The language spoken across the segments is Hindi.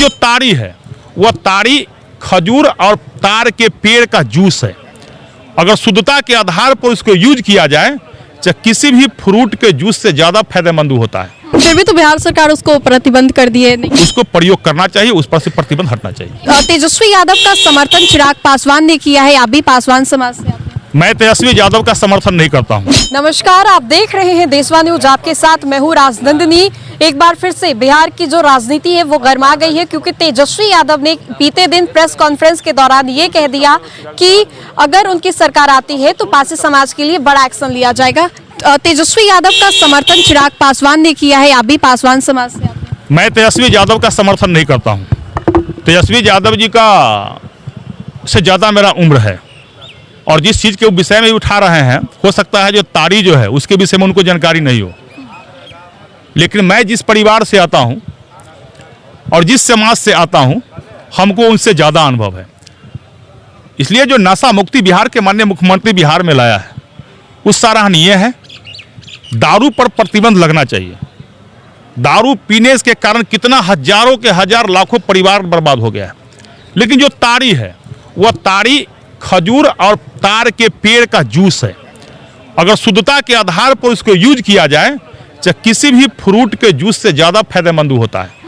जो ताड़ी है वह ताड़ी खजूर और तार के पेड़ का जूस है। अगर शुद्धता के आधार पर उसको यूज किया जाए तो किसी भी फ्रूट के जूस से ज़्यादा फायदेमंद होता है। फिर भी तो बिहार सरकार उसको प्रतिबंध कर दिए नहीं। उसको प्रयोग करना चाहिए, उस पर से प्रतिबंध हटना चाहिए। तेजस्वी यादव का समर्थन चिराग पासवान ने किया है, आप भी पासवान समाज से आते हैं। मैं तेजस्वी यादव का समर्थन नहीं करता हूँ। नमस्कार, आप देख रहे हैं देशवा न्यूज, आपके साथ मैं हूँ राजनंदिनी। एक बार फिर से बिहार की जो राजनीति है वो गर्मा गई है, क्योंकि तेजस्वी यादव ने बीते दिन प्रेस कॉन्फ्रेंस के दौरान ये कह दिया कि अगर उनकी सरकार आती है तो पासी समाज के लिए बड़ा एक्शन लिया जाएगा। तेजस्वी यादव का समर्थन चिराग पासवान ने किया है, आप भी पासवान समाज से आते हैं। मैं तेजस्वी यादव का समर्थन नहीं करता हूँ। तेजस्वी यादव जी का से ज़्यादा मेरा उम्र है और जिस चीज़ के विषय में उठा रहे हैं, हो सकता है जो ताड़ी जो है उसके विषय में उनको जानकारी नहीं हो, लेकिन मैं जिस परिवार से आता हूँ और जिस समाज से आता हूँ, हमको उनसे ज़्यादा अनुभव है। इसलिए जो नशा मुक्ति बिहार के माननीय मुख्यमंत्री बिहार में लाया है उस सराहनीय है। दारू पर प्रतिबंध लगना चाहिए। दारू पीने के कारण कितना हजारों के हजार लाखों परिवार बर्बाद हो गया है। लेकिन जो ताड़ी है वह ताड़ी खजूर और तार के पेड़ का जूस है। अगर शुद्धता के आधार पर उसको यूज किया जाए तो किसी भी फ्रूट के जूस से ज़्यादा फायदेमंद होता है।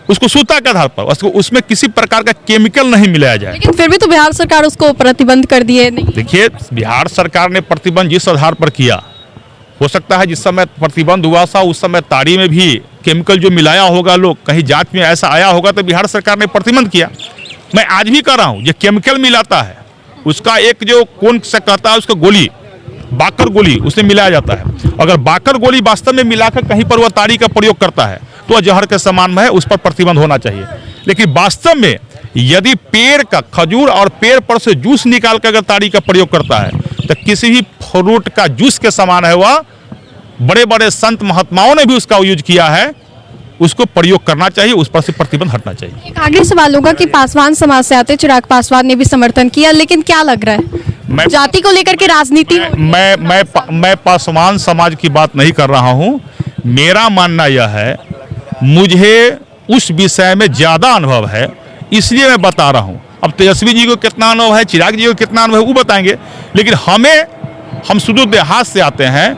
उसको शुद्धता के आधार पर उसमें किसी प्रकार का केमिकल नहीं मिलाया जाए। लेकिन फिर भी तो बिहार सरकार उसको प्रतिबंध कर दिए नहीं। देखिए, बिहार सरकार ने प्रतिबंध जिस आधार पर किया, हो सकता है जिस समय प्रतिबंध हुआ था उस समय ताड़ी में भी केमिकल जो मिलाया होगा, लोग कहीं जांच में ऐसा आया होगा तो बिहार सरकार ने प्रतिबंध किया। मैं आज भी कह रहा हूँ, ये केमिकल मिलाता है, उसका एक जो कौन सा कहता है उसका गोली, बाकर गोली उसमें मिलाया जाता है। अगर बाकर गोली वास्तव में मिलाकर कहीं पर वह ताड़ी का प्रयोग करता है तो वह जहर के समान में है, उस पर प्रतिबंध होना चाहिए। लेकिन वास्तव में यदि पेड़ का खजूर और पेड़ पर से जूस निकाल कर अगर ताड़ी का प्रयोग करता है तो किसी भी फ्रूट का जूस के समान है। वह बड़े बड़े संत महात्माओं ने भी उसका यूज किया है, उसको प्रयोग करना चाहिए, उस पर से प्रतिबंध हटना चाहिए। एक आगे सवाल होगा कि पासवान समाज से आते चिराग पासवान ने भी समर्थन किया, लेकिन क्या लग रहा है जाति को लेकर के राजनीति? मैं पासवान समाज की बात नहीं कर रहा हूँ। मेरा मानना यह है, मुझे उस विषय में ज़्यादा अनुभव है, इसलिए मैं बता रहा हूँ। अब तेजस्वी जी को कितना अनुभव है, चिराग जी को कितना अनुभव है वो बताएंगे, लेकिन हम सुदूर देहात से आते हैं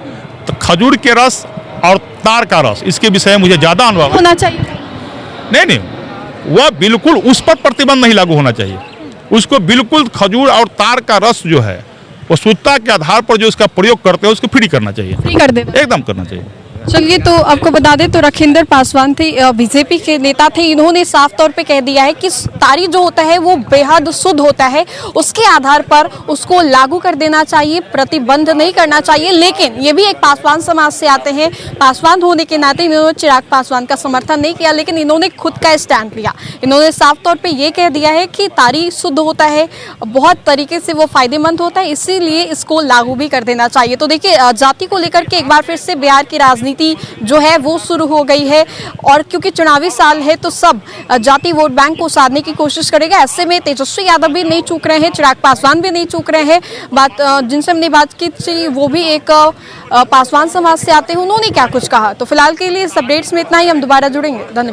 तो खजूर के रस और तार का रस, इसके विषय में मुझे ज़्यादा अनुभव होना चाहिए। नहीं, वह बिल्कुल उस पर प्रतिबंध नहीं लागू होना चाहिए। उसको बिल्कुल खजूर और तार का रस जो है वो शुद्धता के आधार पर जो उसका प्रयोग करते हैं उसको फ्री करना चाहिए, फ्री कर देना एकदम करना चाहिए। चलिए, तो आपको बता दें तो रखिंदर पासवान थे, बीजेपी के नेता थे। इन्होंने साफ तौर पे कह दिया है कि ताड़ी जो होता है वो बेहद शुद्ध होता है, उसके आधार पर उसको लागू कर देना चाहिए, प्रतिबंध नहीं करना चाहिए। लेकिन ये भी एक पासवान समाज से आते हैं, पासवान होने के नाते इन्होंने चिराग पासवान का समर्थन नहीं किया, लेकिन इन्होंने खुद का स्टैंड लिया। इन्होंने साफ तौर पर यह कह दिया है कि ताड़ी शुद्ध होता है, बहुत तरीके से वो फायदेमंद होता है, इसीलिए इसको लागू भी कर देना चाहिए। तो देखिए, जाति को लेकर के एक बार फिर से बिहार की राजनीति जो है वो शुरू हो गई है, और क्योंकि चुनावी साल है तो सब जाति वोट बैंक को साधने की कोशिश करेगा। ऐसे में तेजस्वी यादव भी नहीं चूक रहे हैं, चिराग पासवान भी नहीं चूक रहे हैं। जिनसे हमने बात की थी वो भी एक पासवान समाज से आते हैं, उन्होंने क्या कुछ कहा। तो फिलहाल के लिए इस अपडेट्स में इतना ही, हम दोबारा जुड़ेंगे। धन्यवाद।